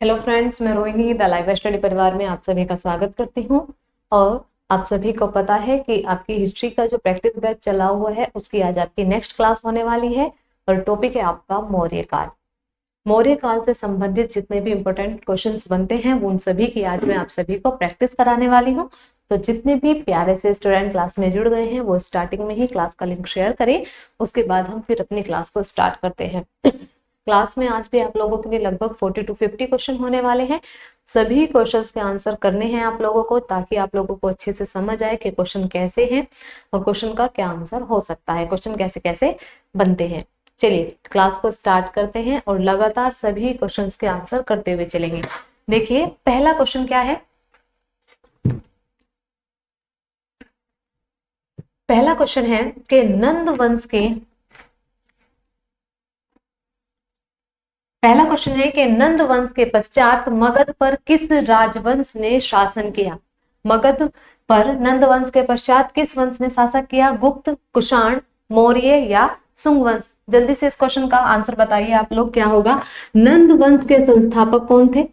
Hello friends, मैं Rohini the live study परिवार में आप सभी का स्वागत करती हूँ। और आप सभी को पता है कि आपकी हिस्ट्री का जो प्रैक्टिस बैच चला हुआ है उसकी आज आपकी नेक्स्ट क्लास होने वाली है और टॉपिक है आपका मौर्य काल। मौर्य काल से संबंधित जितने भी इंपॉर्टेंट क्वेश्चंस बनते हैं उन सभी की आज मैं आप सभी को प्रैक्टिस कराने वाली हूँ। तो जितने भी प्यारे से स्टूडेंट क्लास में जुड़ गए हैं वो स्टार्टिंग में ही क्लास का लिंक शेयर करें, उसके बाद हम फिर अपनी क्लास को स्टार्ट करते हैं। क्लास में आज भी आप लोगों के लिए लगभग 40 to 50 क्वेश्चन होने वाले हैं। सभी क्वेश्चंस के आंसर करने हैं आप लोगों को, ताकि आप लोगों को अच्छे से समझ आए कि क्वेश्चन कैसे हैं और क्वेश्चन का क्या आंसर हो सकता है, क्वेश्चन कैसे कैसे बनते हैं। चलिए क्लास को स्टार्ट करते हैं और लगातार सभी क्वेश्चंस के आंसर करते हुए चलेंगे। देखिए पहला क्वेश्चन क्या है। पहला क्वेश्चन है कि नंद वंश के पहला क्वेश्चन है कि नंद वंश के पश्चात मगध पर किस राजवंश ने शासन किया। मगध पर नंद वंश के पश्चात किस वंश ने शासन किया? गुप्त, कुषाण, मौर्य या शुंग वंश। जल्दी से इस क्वेश्चन का आंसर बताइए आप लोग, क्या होगा? नंद वंश के संस्थापक कौन थे?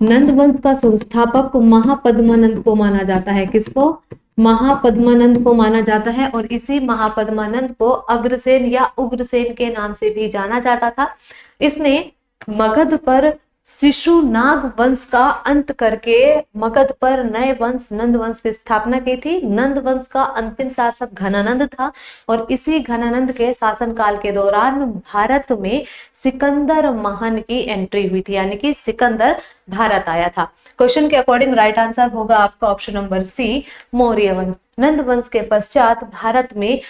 नंद वंश का संस्थापक महापद्मानंद को माना जाता है। किसको? महापद्मानंद को माना जाता है। और इसी महापद्मानंद को अग्रसेन या उग्रसेन के नाम से भी जाना जाता था। इसने मगध पर शिशुनाग वंश का अंत करके मगध पर नए वंश नंद वंश की स्थापना की थी। नंद वंश का अंतिम शासक घनानंद था और इसी घनानंद के शासनकाल के दौरान भारत में सिकंदर महान की एंट्री हुई थी, यानी कि सिकंदर भारत आया था। क्वेश्चन के अकॉर्डिंग राइट आंसर होगा आपका ऑप्शन नंबर सी, मौर्य वंश। नंद वंश के पश्चात भारत में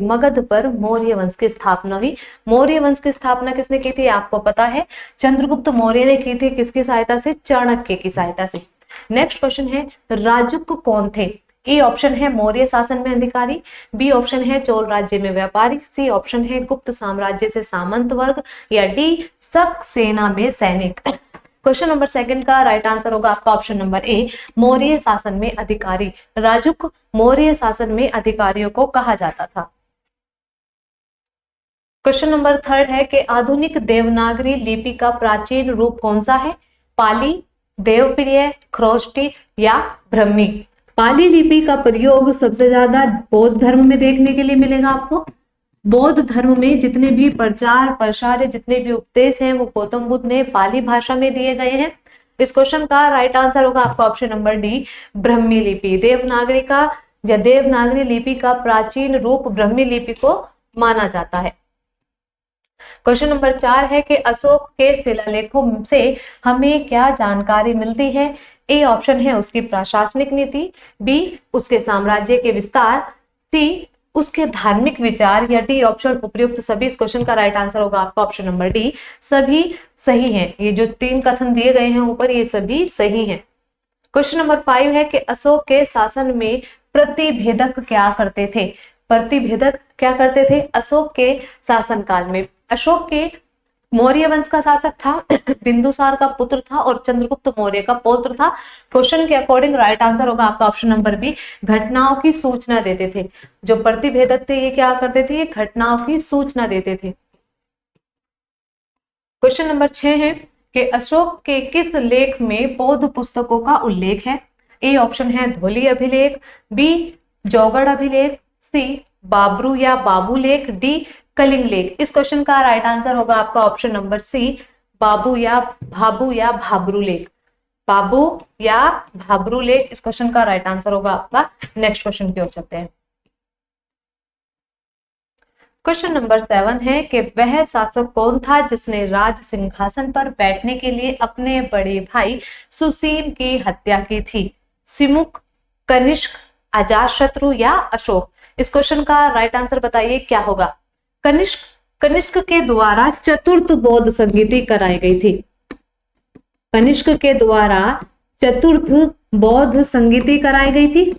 मगध पर मौर्य वंश की स्थापना हुई। मौर्य वंश की स्थापना किसने की थी आपको पता है? चंद्रगुप्त मौर्य ने की थी। किसकी सहायता से? चाणक्य की सहायता से। नेक्स्ट क्वेश्चन है, राजुक कौन थे? ए ऑप्शन है मौर्य शासन में अधिकारी, बी ऑप्शन है चोल राज्य में व्यापारी, सी ऑप्शन है गुप्त साम्राज्य से सामंत वर्ग, या डी शक सेना में सैनिक। क्वेश्चन नंबर सेकंड का राइट आंसर होगा आपका ऑप्शन नंबर ए, मौर्य शासन में अधिकारी। राजुक मौर्य शासन में अधिकारियों को कहा जाता था। क्वेश्चन नंबर थर्ड है कि आधुनिक देवनागरी लिपि का प्राचीन रूप कौन सा है? पाली, देवप्रिय, ख्रोष्टी या ब्रह्मी। पाली लिपि का प्रयोग सबसे ज्यादा बौद्ध धर्म में देखने के लिए मिलेगा आपको। बौद्ध धर्म में जितने भी प्रचार प्रसार जितने भी उपदेश हैं वो गौतम बुद्ध ने पाली भाषा में दिए गए हैं। इस क्वेश्चन का राइट आंसर होगा आपका ऑप्शन नंबर डी, ब्रह्मी लिपि। देवनागरी लिपि का प्राचीन रूप ब्रह्मी लिपि को माना जाता है। क्वेश्चन नंबर 4 है कि अशोक के शिलालेखों से हमें क्या जानकारी मिलती है? ए ऑप्शन है उसकी प्रशासनिक नीति, बी उसके साम्राज्य के विस्तार, सी उसके धार्मिक विचार, या डी ऑप्शन उपयुक्त सभी। इस क्वेश्चन का राइट आंसर होगा आपका ऑप्शन नंबर डी, सभी सही हैं। ये जो 3 कथन दिए गए हैं ऊपर ये सभी सही हैं। क्वेश्चन नंबर 5 है कि अशोक के शासन में प्रतिभेदक क्या करते थे? प्रतिभेदक क्या करते थे अशोक के शासन काल में? अशोक के मौर्य वंश का शासक था, बिंदुसार का पुत्र था और चंद्रगुप्त मौर्य का पौत्र था। क्वेश्चन के अकॉर्डिंग राइट आंसर होगा आपका ऑप्शन नंबर बी, घटनाओं की सूचना देते थे। जो प्रतिभेदक थे ये क्या करते थे? ये घटनाओं की सूचना देते थे। क्वेश्चन नंबर 6 है कि अशोक के किस लेख में बौद्ध पुस्तकों का उल्लेख है? ए ऑप्शन है धौली अभिलेख, बी जौगड़ अभिलेख, सी बाबरू या बाबू लेख, डी कलिंग लेख। इस क्वेश्चन का राइट आंसर होगा आपका ऑप्शन नंबर सी, भाबू या भाबरू लेख। बाबू या भाबरू लेख इस क्वेश्चन का राइट आंसर होगा आपका। नेक्स्ट क्वेश्चन की ओर चलते हैं। क्वेश्चन नंबर 7 है कि वह शासक कौन था जिसने राज सिंहासन पर बैठने के लिए अपने बड़े भाई सुसीम की हत्या की थी? सिमुक, कनिष्क, अजातशत्रु या अशोक। इस क्वेश्चन का राइट आंसर बताइए क्या होगा? कनिष्क के द्वारा चतुर्थ बौद्ध संगीति कराई गई थी। कनिष्क के द्वारा चतुर्थ बौद्ध संगीति कराई गई थी।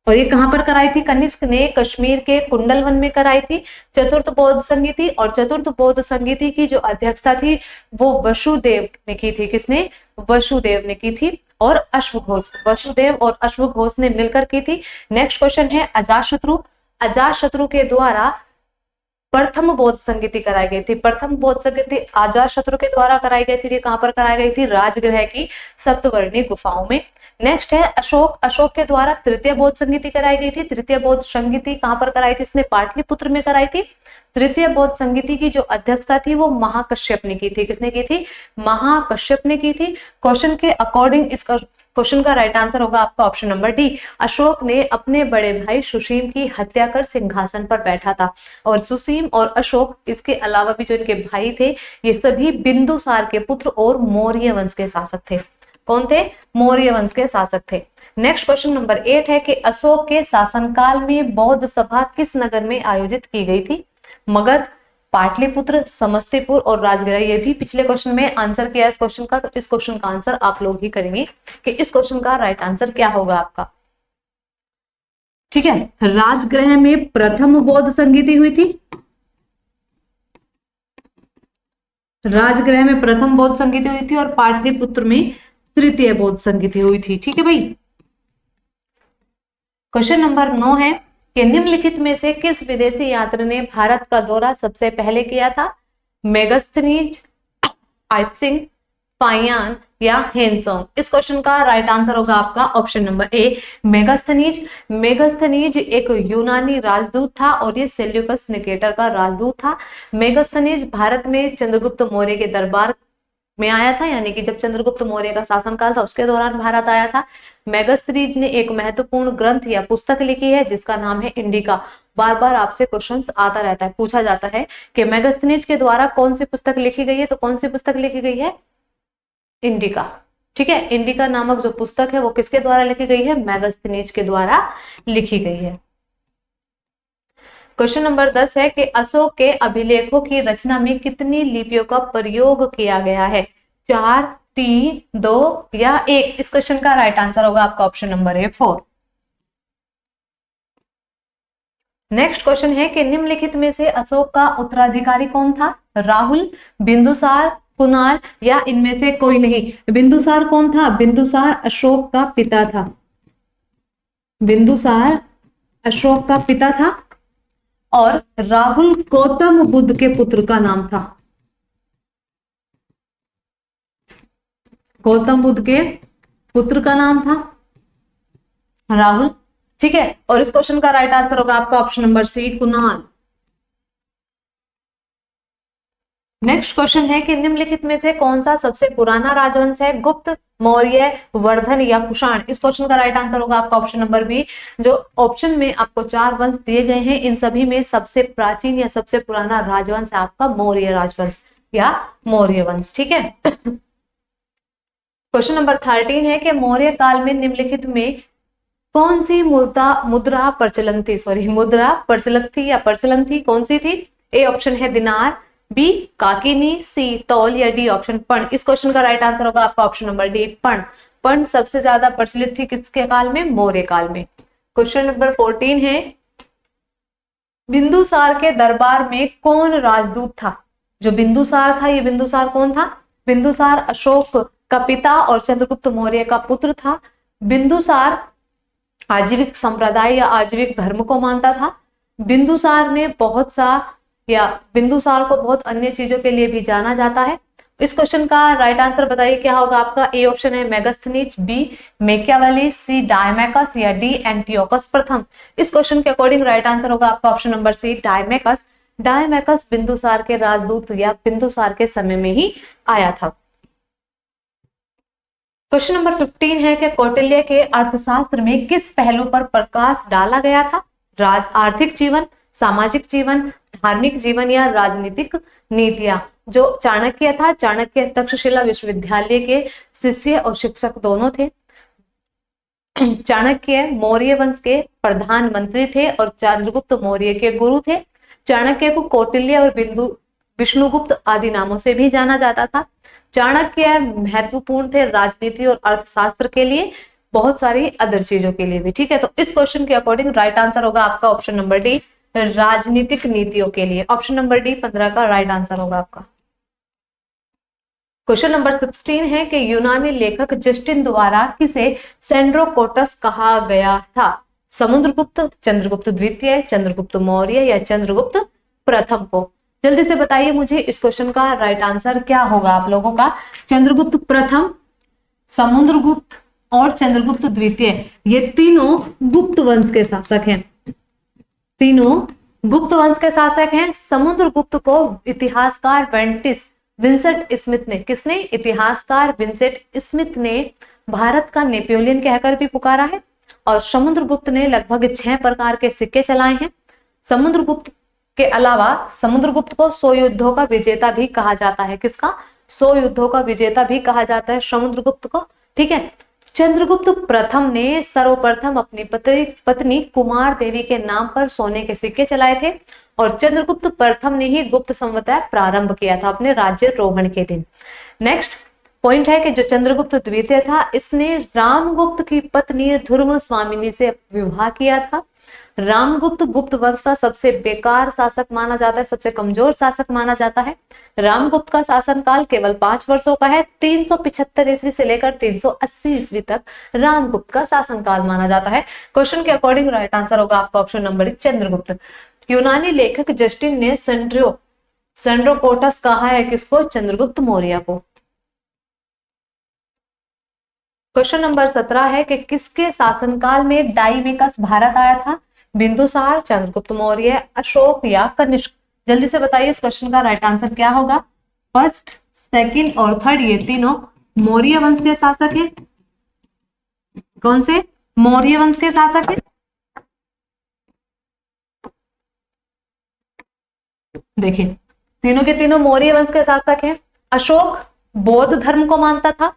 और ये कहां पर कराई थी? कनिष्क ने कश्मीर के कुंडलवन में कराई थी चतुर्थ बौद्ध संगीति। और चतुर्थ बौद्ध संगीति की जो अध्यक्षता थी वो वसुदेव ने की थी। किसने? वसुदेव ने की थी। और अश्वघोष, वसुदेव और अश्वघोष ने मिलकर की थी। नेक्स्ट क्वेश्चन है अजातशत्रु। अजातशत्रु के द्वारा प्रथम बौद्ध संगीति कराई गई थी? प्रथम बौद्ध संगीति अजातशत्रु के द्वारा कराई गई थी। ये कहां पर कराई गई थी? राजगृह की सप्तवर्णी गुफाओं में। नेक्स्ट है अशोक। अशोक के द्वारा तृतीय बौद्ध संगीति कराई गई थी। तृतीय बौद्ध संगीति कहां पर कराई थी? इसने पाटलिपुत्र में कराई थी। तृतीय बौद्ध संगीति की जो अध्यक्षता थी वो महाकश्यप ने की थी। किसने की थी? महाकश्यप ने की थी। क्वेश्चन के अकॉर्डिंग इस क्वेश्चन का राइट आंसर होगा आपका ऑप्शन नंबर डी। अशोक ने अपने बड़े भाई सुसीम की हत्या कर सिंहासन पर बैठा था। और सुसीम और अशोक, इसके अलावा भी जो इनके भाई थे, ये सभी बिंदुसार के पुत्र और मौर्य वंश के शासक थे। कौन थे? मौर्य वंश के शासक थे। नेक्स्ट क्वेश्चन नंबर 8 है कि अशोक के शासनकाल में बौद्ध सभा किस नगर में आयोजित की गई थी? मगध, पाटलिपुत्र, समस्तीपुर और राजगृह। ये भी पिछले क्वेश्चन में आंसर किया इस क्वेश्चन का, तो इस क्वेश्चन का आंसर आप लोग ही करेंगे कि इस क्वेश्चन का राइट आंसर क्या होगा आपका। ठीक है, राजगृह में प्रथम बौद्ध संगीति हुई थी। राजगृह में प्रथम बौद्ध संगीति हुई थी और पाटलिपुत्र में तृतीय बौद्ध संगीति हुई थी। ठीक है भाई। क्वेश्चन नंबर 9 है कि निम्नलिखित में से किस विदेशी यात्री ने भारत का दौरा सबसे पहले किया था? मेगास्थनीज, आइत्सिंग, फाइयान या हेनसोंग। इस क्वेश्चन का राइट आंसर होगा आपका option number A, Megasthenes. Megasthenes एक यूनानी राजदूत था और ये सेल्यूकस निकेटर का राजदूत था। मेगास्थनीज भारत में चंद्रगुप्त मौर्य के दरबार में आया था, यानी कि जब चंद्रगुप्त मौर्य का शासनकाल था उसके दौरान भारत आया था। मेगास्थनीज ने एक महत्वपूर्ण ग्रंथ या पुस्तक लिखी है जिसका नाम है इंडिका। बार बार आपसे क्वेश्चंस आता रहता है, पूछा जाता है कि मेगास्थनीज के द्वारा कौन सी पुस्तक लिखी गई है, तो कौन सी पुस्तक लिखी गई है? इंडिका। ठीक है, इंडिका नामक जो पुस्तक है वो किसके द्वारा लिखी गई है? मेगास्थनीज के द्वारा लिखी गई है। क्वेश्चन नंबर 10 है कि अशोक के अभिलेखों की रचना में कितनी लिपियों का प्रयोग किया गया है? 4, 3, 2 या 1। इस क्वेश्चन का राइट आंसर होगा आपका option number A, 4। Next question है कि निम्नलिखित में से अशोक का उत्तराधिकारी कौन था? राहुल, बिंदुसार, कुणाल या इनमें से कोई नहीं। बिंदुसार कौन था? बिंदुसार अशोक का पिता था। बिंदुसार अशोक का पिता था और राहुल गौतम बुद्ध के पुत्र का नाम था। गौतम बुद्ध के पुत्र का नाम था राहुल। ठीक है, और इस क्वेश्चन का राइट आंसर होगा आपका option number C, Kunal. Next question है कि निम्नलिखित में से कौन सा सबसे पुराना राजवंश है? गुप्त, मौर्य, वर्धन या कुषाण। इस क्वेश्चन का राइट आंसर होगा आपका ऑप्शन नंबर बी। जो ऑप्शन में आपको 4 वंश दिए गए हैं, इन सभी में सबसे प्राचीन या सबसे पुराना राजवंश है आपका मौर्य राजवंश या मौर्य वंश। ठीक है। क्वेश्चन नंबर 13 है कि मौर्य काल में निम्नलिखित में कौन सी मुद्रा प्रचलन थी या प्रचलन थी? कौन सी थी? ए ऑप्शन है दिनार, बी काकिनी, सी तौल या डी ऑप्शन पण। इस क्वेश्चन का राइट आंसर होगा आपका ऑप्शन नंबर डी, पण। पण सबसे ज्यादा प्रचलित थी किसके काल में? मौर्य काल में। क्वेश्चन नंबर 14 है बिंदुसार के दरबार में कौन राजदूत था? जो बिंदुसार था, ये बिंदुसार कौन था? बिंदुसार अशोक का पिता और चंद्रगुप्त मौर्य का पुत्र था। बिंदुसार आजीविक संप्रदाय या आजीविक धर्म को मानता था। बिंदुसार ने बिंदुसार को बहुत अन्य चीजों के लिए भी जाना जाता है। इस क्वेश्चन का राइट आंसर बताइए क्या होगा आपका? ए ऑप्शन है मेगास्थनीज, बी मैकियावेली, सी डायमैकस या डी एंटियोकस प्रथम। इस क्वेश्चन के अकॉर्डिंग राइट आंसर होगा आपका ऑप्शन नंबर सी, डायमैकस। डायमैकस बिंदुसार के राजदूत या बिंदुसार के समय में ही आया था। क्वेश्चन नंबर 15 है कि कौटिल्य के अर्थशास्त्र में किस पहलू पर प्रकाश डाला गया था? आर्थिक जीवन, सामाजिक जीवन, धार्मिक जीवन या राजनीतिक नीतियां। जो चाणक्य था, चाणक्य तक्षशिला विश्वविद्यालय के शिष्य और शिक्षक दोनों थे। चाणक्य मौर्य वंश के प्रधानमंत्री थे और चंद्रगुप्त मौर्य के गुरु थे। चाणक्य को कौटिल्य और विष्णुगुप्त आदि नामों से भी जाना जाता था। चाणक्य महत्वपूर्ण थे राजनीति और अर्थशास्त्र के लिए, बहुत सारी अदर चीजों के लिए भी। ठीक है, तो इस क्वेश्चन के अकॉर्डिंग राइट आंसर होगा आपका ऑप्शन नंबर डी, राजनीतिक नीतियों के लिए। ऑप्शन नंबर डी 15 का राइट आंसर होगा आपका। क्वेश्चन नंबर 16 है कि यूनानी लेखक जस्टिन द्वारा किसे सेंड्रोकोटस कहा गया था? समुद्रगुप्त, चंद्रगुप्त द्वितीय, चंद्रगुप्त मौर्य या चंद्रगुप्त प्रथम को। जल्दी से बताइए मुझे इस क्वेश्चन का राइट आंसर क्या होगा आप लोगों का। चंद्रगुप्त प्रथम, समुद्रगुप्त और चंद्रगुप्त द्वितीय, ये तीनों गुप्त वंश के शासक हैं। तीनों गुप्त वंश के शासक हैं। समुद्रगुप्त को इतिहासकार विंसेंट स्मिथ ने, किसने? इतिहासकार विंसेंट स्मिथ ने भारत का नेपोलियन कहकर भी पुकारा है। और समुद्रगुप्त ने लगभग 6 प्रकार के सिक्के चलाए हैं। समुद्रगुप्त के अलावा समुद्रगुप्त को 100 युद्धों का विजेता भी कहा जाता है। किसका? 100 युद्धों का विजेता भी कहा जाता है समुद्रगुप्त को। ठीक है। चंद्रगुप्त प्रथम ने सर्वप्रथम अपनी पत्नी कुमार देवी के नाम पर सोने के सिक्के चलाए थे। और चंद्रगुप्त प्रथम ने ही गुप्त संवतय प्रारंभ किया था अपने राज्यारोहण के दिन। नेक्स्ट पॉइंट है कि जो चंद्रगुप्त द्वितीय था, इसने रामगुप्त की पत्नी ध्रुव स्वामिनी से विवाह किया था। रामगुप्त गुप्त वंश का सबसे बेकार शासक माना जाता है, सबसे कमजोर शासक माना जाता है। रामगुप्त का शासनकाल केवल 5 वर्षों का है। 375 ईस्वी से लेकर 380 ईस्वी तक रामगुप्त का शासनकाल माना जाता है। क्वेश्चन के अकॉर्डिंग राइट आंसर होगा आपका ऑप्शन नंबर चंद्रगुप्त। यूनानी लेखक जस्टिन ने सेंड्रोकोटस कहा है किसको? चंद्रगुप्त मौर्य को। क्वेश्चन नंबर 17 है कि किसके शासनकाल में डाइमेकस भारत आया था? बिंदुसार, चंद्रगुप्त मौर्य, अशोक या कनिष्क? जल्दी से बताइए इस क्वेश्चन का राइट आंसर क्या होगा। फर्स्ट, सेकंड और थर्ड ये तीनों मौर्य वंश के शासक हैं। कौन से? मौर्य वंश के शासक हैं। देखिए तीनों के तीनों मौर्य वंश के शासक हैं। अशोक बौद्ध धर्म को मानता था,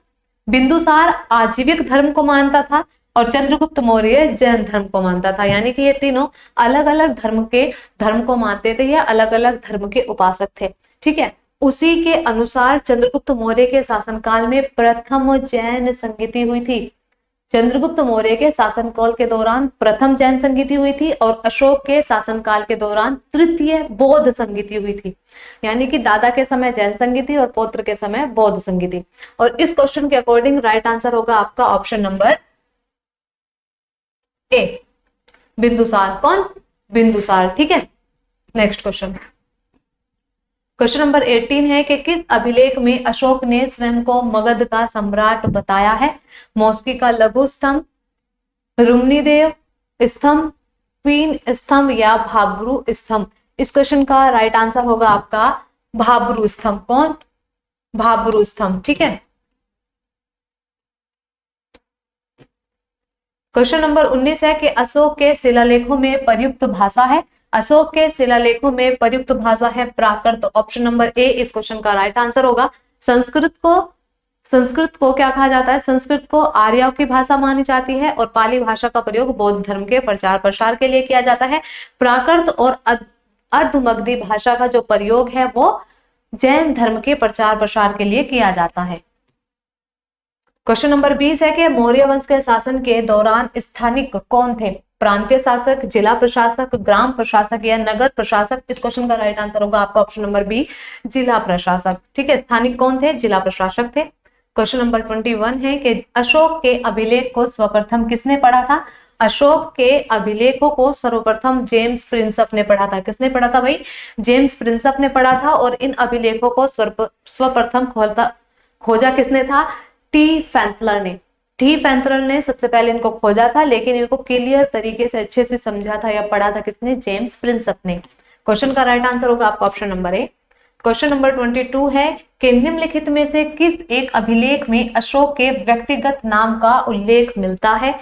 बिंदुसार आजीविक धर्म को मानता था और चंद्रगुप्त मौर्य जैन धर्म को मानता था। यानी कि ये तीनों अलग अलग धर्म को मानते थे या अलग अलग धर्म के उपासक थे। ठीक है। उसी के अनुसार चंद्रगुप्त मौर्य के शासनकाल में प्रथम जैन संगीति हुई थी। चंद्रगुप्त मौर्य के शासनकाल के दौरान प्रथम जैन संगीति हुई थी और अशोक के शासनकाल के दौरान तृतीय बौद्ध संगीति हुई थी। यानी कि दादा के समय जैन संगीति और पौत्र के समय बौद्ध संगीति। और इस क्वेश्चन के अकॉर्डिंग राइट आंसर होगा आपका ऑप्शन नंबर ए, बिंदुसार। कौन? बिंदुसार। ठीक है। नेक्स्ट क्वेश्चन, क्वेश्चन नंबर 18 है कि किस अभिलेख में अशोक ने स्वयं को मगध का सम्राट बताया है? मौस्की का लघु स्तंभ, रुम्नीदेव स्तंभ, क्वीन स्तंभ या भाब्रू स्तंभ? इस क्वेश्चन का राइट आंसर होगा आपका भाब्रू स्तंभ। कौन? भाब्रू स्तंभ। ठीक है। क्वेश्चन नंबर 19 है कि अशोक के शिलालेखों में प्रयुक्त भाषा है। अशोक के शिलालेखों में प्रयुक्त भाषा है प्राकृत। ऑप्शन नंबर ए इस क्वेश्चन का राइट आंसर होगा। संस्कृत को क्या कहा जाता है? संस्कृत को आर्यों की भाषा मानी जाती है और पाली भाषा का प्रयोग बौद्ध धर्म के प्रचार प्रसार के लिए किया जाता है। प्राकृत और अर्धमगधी भाषा का जो प्रयोग है वो जैन धर्म के प्रचार प्रसार के लिए किया जाता है। क्वेश्चन नंबर 20 है कि मौर्य वंश के शासन के दौरान स्थानिक कौन थे? प्रांतीय शासक, जिला प्रशासक, ग्राम प्रशासक या नगर प्रशासक? इस क्वेश्चन का राइट आंसर होगा आपका ऑप्शन नंबर बी, जिला प्रशासक। ठीक है। स्थानिक कौन थे? जिला प्रशासक थे। क्वेश्चन नंबर 21 है कि अशोक के अभिलेख को सर्वप्रथम किसने पढ़ा था? अशोक के अभिलेखों को सर्वप्रथम जेम्स प्रिंसप ने पढ़ा था। किसने पढ़ा था भाई? जेम्स प्रिंसप ने पढ़ा था। और इन अभिलेखों को सर्वप्रथम खोजा किसने था? टी फैंथलर ने सबसे पहले इनको खोजा था, लेकिन इनको क्लियर तरीके से अच्छे से समझा था या पढ़ा था किसने? जेम्स प्रिंसप ने। क्वेश्चन का राइट आंसर होगा आपका option number A. Question number 22 है कि निम्नलिखित में से किस एक अभिलेख में अशोक के व्यक्तिगत नाम का उल्लेख मिलता है?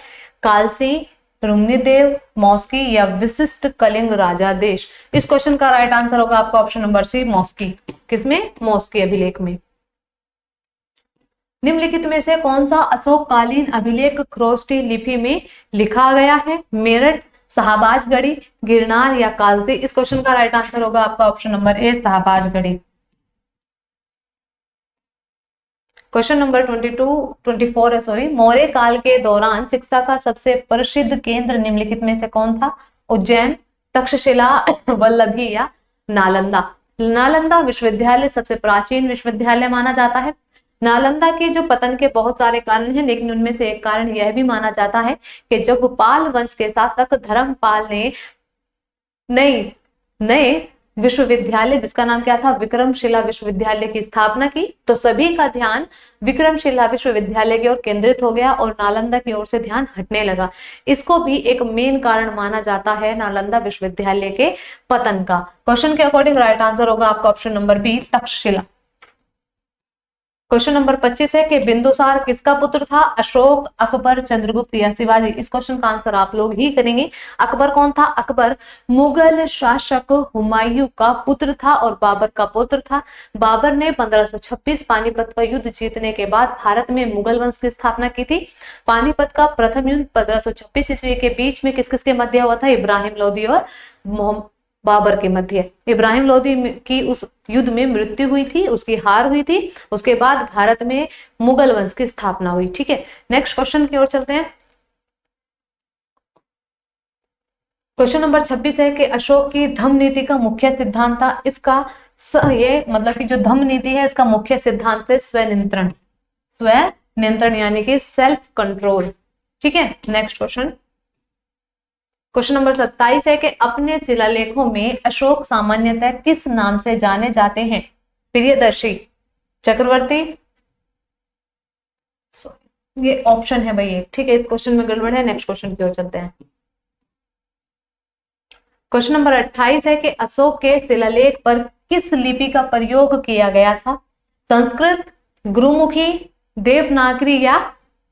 कालसी, रुम्नीदेव, मौस्की या विशिष्ट कलिंग राजादेश? इस क्वेश्चन का राइट आंसर होगा आपका ऑप्शन नंबर सी, मौस्की। किसमें? मौस्की अभिलेख में। निम्नलिखित में से कौन सा अशोककालीन अभिलेख ख्रोष्टी लिपि में लिखा गया है? मेरठ, शाहबाजगढ़ी, गिरनार या कालसी? इस क्वेश्चन का राइट आंसर होगा आपका option number A, Shahbazgarhi. Question number 24 है, सॉरी। मौर्य काल के दौरान शिक्षा का सबसे प्रसिद्ध केंद्र निम्नलिखित में से कौन था? उज्जैन, तक्षशिला, वल्लभी या नालंदा? नालंदा विश्वविद्यालय सबसे प्राचीन विश्वविद्यालय माना जाता है। नालंदा के जो पतन के बहुत सारे कारण हैं, लेकिन उनमें से एक कारण यह भी माना जाता है कि जब पाल वंश के शासक धर्मपाल ने नए विश्वविद्यालय जिसका नाम क्या था, विक्रमशिला विश्वविद्यालय की स्थापना की। तो सभी का ध्यान विक्रमशिला विश्वविद्यालय की ओर केंद्रित हो गया और नालंदा की ओर से ध्यान हटने लगा। इसको भी एक मेन कारण माना जाता है नालंदा विश्वविद्यालय के पतन का। क्वेश्चन के अकॉर्डिंग राइट आंसर होगा आपका option number B, Takshashila. Question number 25 है कि बिंदुसार किसका पुत्र था, अशोक, अकबर, चंद्रगुप्त या शिवाजी। इस क्वेश्चन का आंसर आप लोग ही करेंगे। अकबर कौन था, अकबर मुगल शासक हुमायूं का पुत्र था और बाबर का पुत्र था। बाबर ने 1526 पानीपत का युद्ध जीतने के बाद भारत में मुगल वंश की स्थापना की थी। पानीपत का प्रथम युद्ध 1526 ईस्वी के बीच में किस किस के मध्य हुआ था, इब्राहिम लोदी और बाबर के मध्य। इब्राहिम लोदी की उस युद्ध में मृत्यु हुई थी, उसकी हार हुई थी। उसके बाद भारत में मुगल वंश की स्थापना हुई। ठीक है, नेक्स्ट क्वेश्चन की ओर चलते हैं। क्वेश्चन नंबर 26 है कि अशोक की धम्म नीति का मुख्य सिद्धांत था। इसका ये मतलब कि जो धम्म नीति है इसका मुख्य सिद्धांत है स्वनियंत्रण, स्व नियंत्रण यानी कि सेल्फ कंट्रोल। ठीक है, नेक्स्ट क्वेश्चन। क्वेश्चन नंबर 27 है कि अपने शिलालेखों में अशोक सामान्यतः किस नाम से जाने जाते हैं, प्रियदर्शी, चक्रवर्ती, ये ऑप्शन है भाई ये। ठीक है, इस क्वेश्चन में गड़बड़ है। नेक्स्ट क्वेश्चन की ओर चलते हैं। क्वेश्चन नंबर 28 है कि अशोक के शिलालेख पर किस लिपि का प्रयोग किया गया था, संस्कृत, गुरुमुखी, देवनागरी या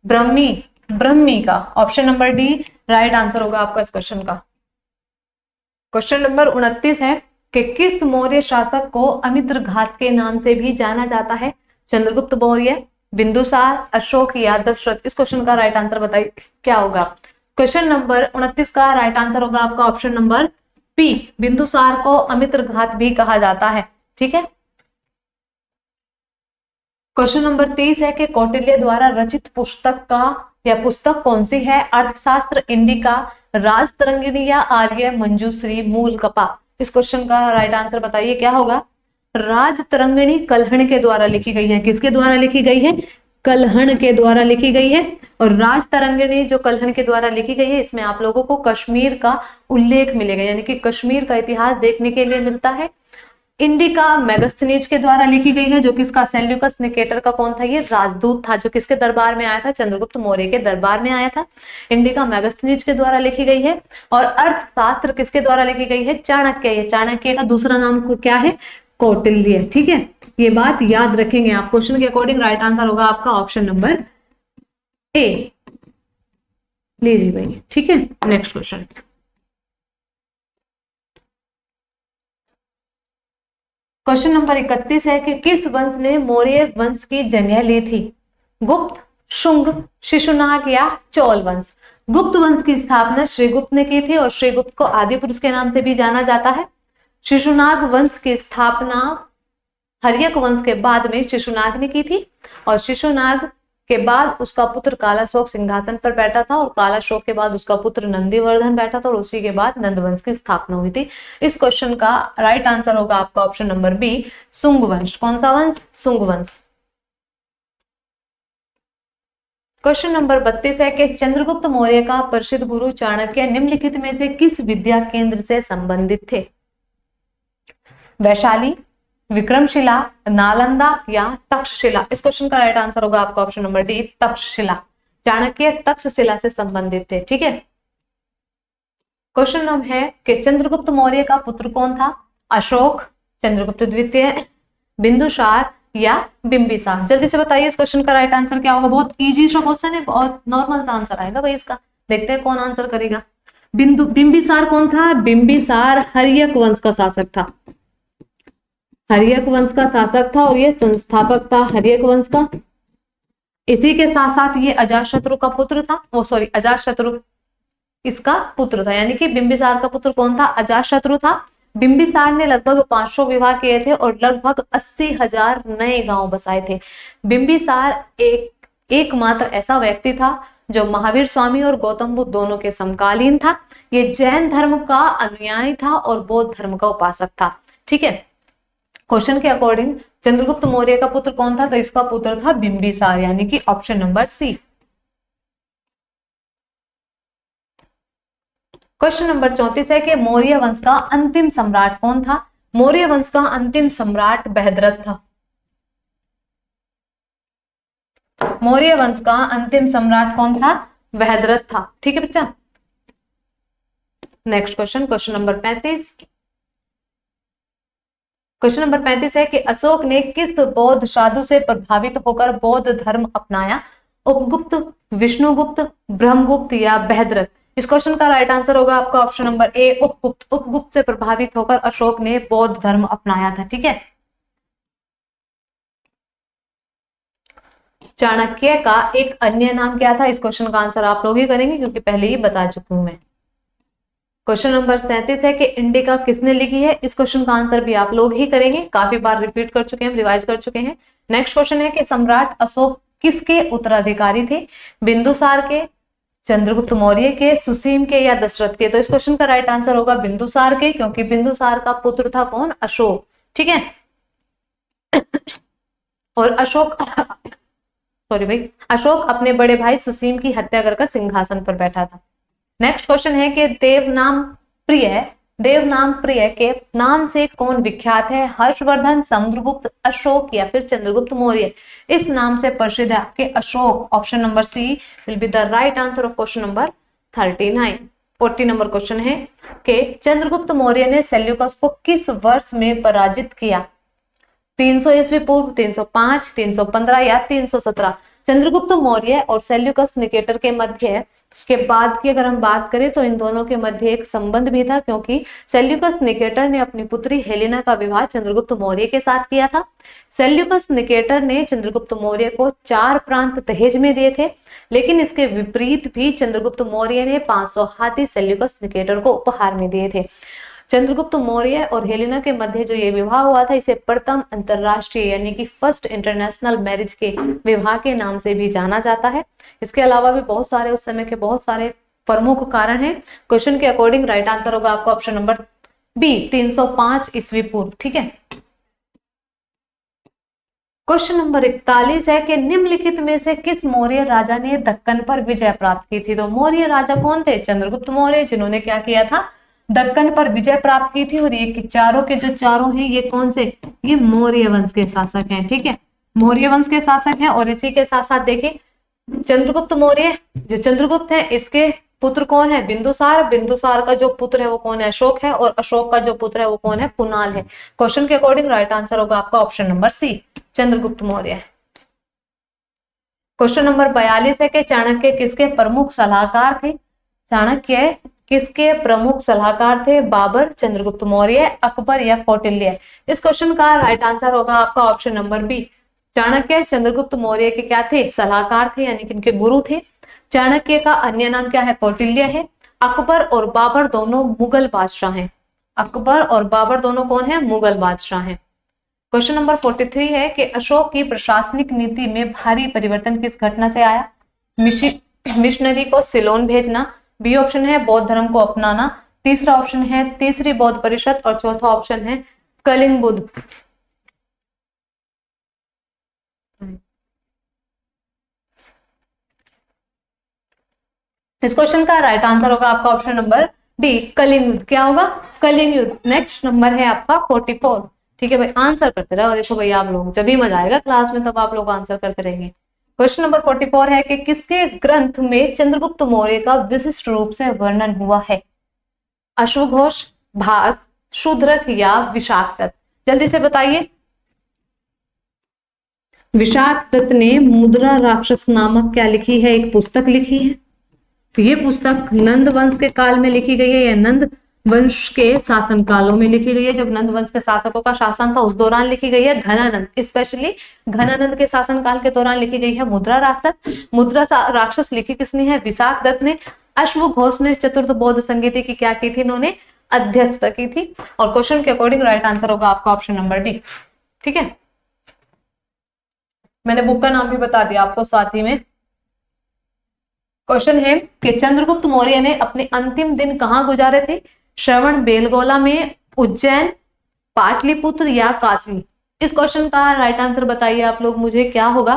ब्रह्मी ब्रह्मी का। Option number D right answer होगा आपका इस क्वेश्चन का। क्वेश्चन नंबर 29 है कि किस मौर्य शासक को अमित्रघात के नाम से भी जाना जाता है, चंद्रगुप्त मौर्य, बिंदुसार, अशोक या दशरथ। इस क्वेश्चन का राइट आंसर बताइए क्या होगा। क्वेश्चन नंबर 29 का राइट आंसर होगा आपका ऑप्शन नंबर पी, बिंदुसार को अमित्रघात भी कहा जाता है। ठीक है, क्वेश्चन नंबर 30 है कि कौटिल्य द्वारा रचित पुस्तक का या पुस्तक कौन सी है, अर्थशास्त्र, इंडिका, राजतरंगिणी या आर्य मंजूश्री मूल कपा। इस क्वेश्चन का राइट आंसर बताइए क्या होगा। राजतरंगिणी कल्हण के द्वारा लिखी गई है। किसके द्वारा लिखी गई है, कल्हण के द्वारा लिखी गई है। और राजतरंगिणी जो कल्हण के द्वारा लिखी गई है इसमें आप लोगों को कश्मीर का उल्लेख मिलेगा, यानी कि कश्मीर का इतिहास देखने के लिए मिलता है। इंडिका मेगस्थनीज के द्वारा लिखी गई है, जो किसका, सेल्यूकस निकेटर का कौन था, ये राजदूत था जो किसके दरबार में आया था, चंद्रगुप्त मौर्य के दरबार में आया था। इंडिका मेगस्थनीज के द्वारा लिखी गई है। और अर्थशास्त्र किसके द्वारा लिखी गई है, चाणक्य। चाणक्य का दूसरा नाम क्या है, कौटिल्य। ठीक है, ये बात याद रखेंगे आप। क्वेश्चन के अकॉर्डिंग राइट आंसर होगा आपका ऑप्शन नंबर ए, लीजिए भाई। ठीक है, नेक्स्ट क्वेश्चन। क्वेश्चन नंबर 31 है कि किस वंश ने मौर्य वंश की जगह ली थी, गुप्त, शुंग, शिशुनाग या चोल वंश। गुप्त वंश की स्थापना श्रीगुप्त ने की थी और श्रीगुप्त को आदि पुरुष के नाम से भी जाना जाता है। शिशुनाग वंश की स्थापना हर्यक वंश के बाद में शिशुनाग ने की थी और शिशुनाग के बाद उसका पुत्र कालाशोक सिंहासन पर बैठा था और कालाशोक के बाद उसका पुत्र नंदीवर्धन बैठा था और उसी के बाद नंद वंश की स्थापना हुई थी। इस क्वेश्चन का राइट आंसर होगा आपका ऑप्शन नंबर बी, सुंग वंश। कौन सा वंश, सुंग वंश। क्वेश्चन नंबर 32 है कि चंद्रगुप्त मौर्य का प्रसिद्ध गुरु चाणक्य निम्नलिखित में से किस विद्या केंद्र से संबंधित थे, वैशाली, विक्रमशिला, नालंदा या तक्षशिला। इस क्वेश्चन का राइट आंसर होगा आपका option number D, Takshashila. Chanakya Takshashila से संबंधित थे। ठीक है, क्वेश्चन नंबर है कि चंद्रगुप्त मौर्य का पुत्र कौन था, अशोक, चंद्रगुप्त द्वितीय, बिंदुसार या बिंबिसार। जल्दी से बताइए इस क्वेश्चन का राइट आंसर क्या होगा। बहुत इजी सा क्वेश्चन है, बहुत नॉर्मल सा आंसर आएगा भाई इसका। देखते हैं कौन आंसर करेगा। बिंबिसार कौन था, बिंबिसार हर्यक वंश का शासक था। हर्यक वंश का शासक था और ये संस्थापक था हर्यक वंश का। इसी के साथ साथ ये अजातशत्रु का पुत्र था। ओ सॉरी, अजातशत्रु इसका पुत्र था, यानी कि बिंबिसार का पुत्र कौन था, अजातशत्रु था। बिंबिसार ने लगभग 500 विवाह किए थे और लगभग 80,000 नए गांव बसाए थे। बिंबिसार एकमात्र ऐसा व्यक्ति था जो महावीर स्वामी और गौतम बुद्ध दोनों के समकालीन था। ये जैन धर्म का अनुयायी था और बौद्ध धर्म का उपासक था। ठीक है, क्वेश्चन के अकॉर्डिंग चंद्रगुप्त मौर्य का पुत्र कौन था, तो इसका पुत्र था बिंबिसार, यानी कि option number C. Question number 34 है कि मौर्य वंश का अंतिम सम्राट कौन था, मौर्य वंश का अंतिम सम्राट बृहद्रथ था। मौर्य वंश का अंतिम सम्राट कौन था? बृहद्रथ था। ठीक है बच्चा। Next question, question number 35। Question number 35 है कि अशोक ने किस बौद्ध साधु से प्रभावित होकर बौद्ध धर्म अपनाया? उपगुप्त, विष्णुगुप्त, ब्रह्मगुप्त या बृहद्रथ? इस क्वेश्चन का राइट आंसर होगा आपका option number A, Upagupta. Upagupta से प्रभावित होकर अशोक ने बौद्ध धर्म अपनाया था। ठीक है। चाणक्य का एक अन्य नाम क्या था? इस क्वेश्चन का आंसर आप लोग ही करेंगे क्योंकि पहले ही बता चुकी हूं मैं। क्वेश्चन नंबर 37 है कि इंडिका किसने लिखी है? इस क्वेश्चन का आंसर भी आप लोग ही करेंगे, काफी बार रिपीट कर चुके हैं, रिवाइज कर चुके हैं। नेक्स्ट क्वेश्चन है कि सम्राट अशोक किसके उत्तराधिकारी थे? बिंदुसार के, चंद्रगुप्त मौर्य के, सुसीम के या दशरथ के? तो इस क्वेश्चन का राइट आंसर होगा बिंदुसार के, क्योंकि बिंदुसार का पुत्र था कौन? अशोक। ठीक है। और अशोक सॉरी भाई, अशोक अपने बड़े भाई सुसीम की हत्या कर सिंहासन पर बैठा था। नेक्स्ट क्वेश्चन है कि देवनाम प्रिय के नाम से कौन विख्यात है? हर्षवर्धन, समुद्रगुप्त, अशोक या फिर चंद्रगुप्त मौर्य? इस नाम से प्रसिद्ध है आपके Ashoka. Option number C will be the right answer of question number 39। 40 number question है कि चंद्रगुप्त मौर्य ने सेल्यूकस को किस वर्ष में पराजित किया? 300 ईस्वी पूर्व, 305, 315 या 317? चंद्रगुप्त मौर्य और सेल्यूकस निकेटर के मध्य के बाद की अगर हम बात करें तो इन दोनों के मध्य एक संबंध भी था, क्योंकि सेल्यूकस निकेटर ने अपनी पुत्री हेलेना का विवाह चंद्रगुप्त मौर्य के साथ किया था। सेल्यूकस निकेटर ने चंद्रगुप्त मौर्य को 4 प्रांत दहेज में दिए थे, लेकिन इसके विपरीत भी चंद्रगुप्त मौर्य ने 500 हाथी सेल्यूकस निकेटर को उपहार में दिए थे। चंद्रगुप्त मौर्य और हेलेना के मध्य जो ये विवाह हुआ था, इसे प्रथम अंतरराष्ट्रीय यानी कि फर्स्ट इंटरनेशनल मैरिज के विवाह के नाम से भी जाना जाता है। इसके अलावा भी बहुत सारे उस समय के बहुत सारे प्रमुख कारण हैं। क्वेश्चन के अकॉर्डिंग राइट आंसर होगा आपका ऑप्शन नंबर बी, 305 ईस्वी पूर्व। ठीक है। क्वेश्चन नंबर 41 है कि निम्नलिखित में से किस मौर्य राजा ने दक्कन पर विजय प्राप्त की थी? तो मौर्य राजा कौन थे? चंद्रगुप्त मौर्य, जिन्होंने क्या किया था? दक्कन पर विजय प्राप्त की थी। और ये चारों के जो चारों हैं ये कौन से? ये मौर्य वंश के शासक हैं। ठीक है, मौर्य वंश के शासक हैं। और इसी के साथ साथ देखिए चंद्रगुप्त मौर्य, जो चंद्रगुप्त है इसके पुत्र कौन है? बिंदुसार। बिंदुसार का जो पुत्र है वो कौन है? अशोक है। और अशोक का जो पुत्र है वो कौन है? कुणाल है। क्वेश्चन के अकॉर्डिंग राइट आंसर होगा आपका option number C, Chandragupta Maurya. Question number 42 है कि चाणक्य किसके प्रमुख सलाहकार थे? चाणक्य किसके प्रमुख सलाहकार थे? बाबर, चंद्रगुप्त मौर्य, अकबर या कौटिल्य? इस क्वेश्चन का राइट आंसर होगा आपका option number B, Chanakya Chandragupta Maurya के क्या थे? सलाहकार थे, यानी कि इनके गुरु थे। चाणक्य का अन्य नाम क्या है? कौटिल्य है। अकबर और बाबर दोनों मुगल बादशाह हैं। अकबर और बाबर दोनों कौन है? मुगल बादशाह हैं। क्वेश्चन नंबर 43 है कि अशोक की प्रशासनिक नीति में भारी परिवर्तन किस घटना से आया? मिशनरी को सिलोन भेजना, बी ऑप्शन है बौद्ध धर्म को अपनाना, तीसरा ऑप्शन है तीसरी बौद्ध परिषद और चौथा ऑप्शन है कलिंग बुद्ध। इस क्वेश्चन का राइट आंसर होगा आपका ऑप्शन नंबर डी, कलिंग युद्ध। क्या होगा? कलिंग युद्ध। नेक्स्ट नंबर है आपका 44। ठीक है भाई, आंसर करते रहो। देखो भाई आप लोग जब भी मजा आएगा क्लास में तब आप लोग आंसर करते रहेंगे। क्वेश्चन नंबर 44 है कि किसके ग्रंथ में चंद्रगुप्त मौर्य का विशिष्ट रूप से वर्णन हुआ है? अश्वघोष, भास, शूद्रक या विशाखदत्त? जल्दी से बताइए। विशाखदत्त ने मुद्रा राक्षस नामक क्या लिखी है? एक पुस्तक लिखी है। ये पुस्तक नंद वंश के काल में लिखी गई है या नंद वंश के शासन कालों में लिखी गई है? जब नंद वंश के शासकों का शासन था उस दौरान लिखी गई है। घनानंद, स्पेशली घनानंद के शासन काल के दौरान लिखी गई है मुद्रा राक्षस। मुद्रा राक्षस लिखी किसने है? विशाखदत्त ने। अश्वघोष ने चतुर्थ बौद्ध संगीति की क्या की थी? इन्होंने अध्यक्षता की थी। और क्वेश्चन के अकॉर्डिंग राइट आंसर होगा आपका ऑप्शन नंबर डी। ठीक है, मैंने बुक का नाम भी बता दिया आपको साथ ही में। क्वेश्चन है कि चंद्रगुप्त मौर्य ने अपने अंतिम दिन कहां गुजारे थे? श्रवण बेलगोला में, उज्जैन, पाटलिपुत्र या काशी? इस क्वेश्चन का राइट आंसर बताइए आप लोग मुझे, क्या होगा?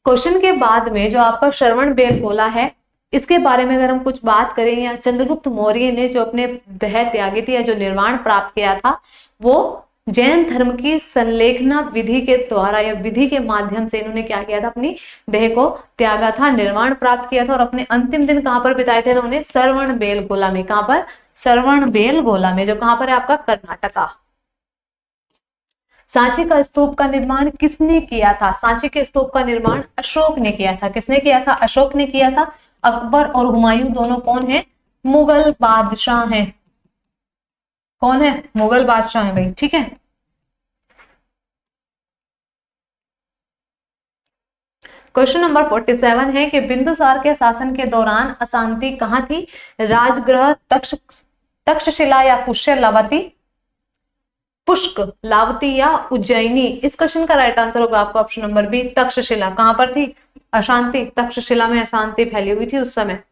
क्वेश्चन के बाद में जो आपका श्रवण बेलगोला है इसके बारे में अगर हम कुछ बात करें, या चंद्रगुप्त मौर्य ने जो अपने देह त्यागी थी या जो निर्वाण प्राप्त किया था वो जैन धर्म की संलेखना विधि के द्वारा या विधि के माध्यम से इन्होंने क्या किया था, अपनी देह को त्यागा था, निर्वाण प्राप्त किया था और अपने अंतिम दिन कहां पर बिताए थे इन्होंने, श्रवण बेलगोला में। कहां पर, श्रवण बेलगोला में, जो कहां पर है आपका, कर्नाटका। सांची का स्तूप का निर्माण किसने किया था, सांची के स्तूप का निर्माण अशोक ने किया था। किसने किया था, अशोक ने किया था। अकबर और हुमायूं दोनों कौन है, मुगल बादशाह हैं। कौन है, मुगल बादशाह है भाई, ठीक है। क्वेश्चन नंबर 47 है कि बिंदुसार के शासन के दौरान अशांति कहां थी, राजगृह, तक्षशिला या पुष्यलावती, पुष्क लावती या उज्जैनी। इस क्वेश्चन का राइट आंसर होगा आपका ऑप्शन नंबर बी, तक्षशिला। कहां पर थी अशांति, तक्षशिला में अशांति फैली हुई थी उस समय।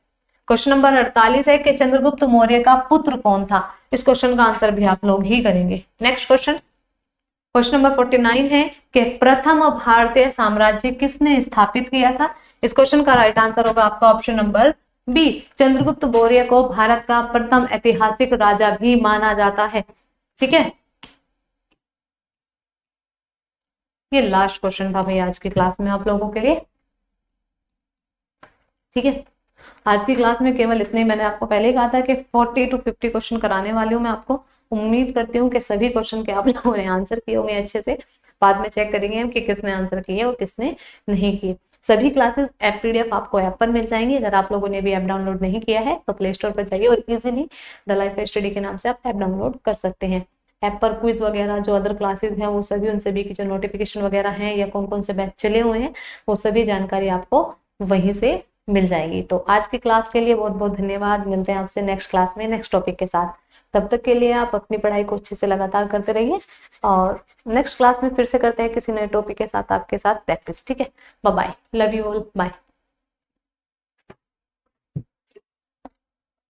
क्वेश्चन नंबर 48 है कि चंद्रगुप्त मौर्य का पुत्र कौन था। इस क्वेश्चन का आंसर भी आप लोग ही करेंगे। नेक्स्ट क्वेश्चन, क्वेश्चन नंबर 49 है कि प्रथम भारतीय साम्राज्य किसने स्थापित किया था। इस क्वेश्चन का राइट आंसर होगा आपका option number B, Chandragupta Maurya को भारत का प्रथम ऐतिहासिक राजा भी माना जाता है, ठीक है। ये लास्ट क्वेश्चन था भाई आज की क्लास में आप लोगों के लिए, ठीक है। आज की क्लास में केवल इतने ही, मैंने आपको पहले ही कहा था कि 40 to 50 क्वेश्चन कराने वाली हूँ मैं आपको। उम्मीद करती हूँ कि सभी क्वेश्चन के आप लोगों ने आंसर किए होंगे अच्छे से। बाद में चेक करेंगे हम कि किसने आंसर किए और किसने नहीं किए। सभी क्लासेस PDF आपको ऐप पर मिल जाएंगी। अगर आप लोगों ने भी ऐप डाउनलोड नहीं किया है तो प्ले स्टोर पर जाइए और इजीली द लाइफ स्टडी के नाम से आप ऐप डाउनलोड कर सकते हैं। ऐप पर क्विज वगैरह जो अदर क्लासेस हैं वो सभी, उन सभी की जो नोटिफिकेशन वगैरह हैं या कौन कौन से बैच चले हुए हैं वो सभी जानकारी आपको वहीं से मिल जाएगी। तो आज की क्लास के लिए बहुत बहुत धन्यवाद। मिलते हैं आपसे नेक्स्ट क्लास में नेक्स्ट टॉपिक के साथ। तब तक के लिए आप अपनी पढ़ाई को अच्छे से लगातार करते रहिए और नेक्स्ट क्लास में फिर से करते हैं किसी नए टॉपिक के साथ आपके साथ प्रैक्टिस, ठीक है। Bye bye, love you all, bye.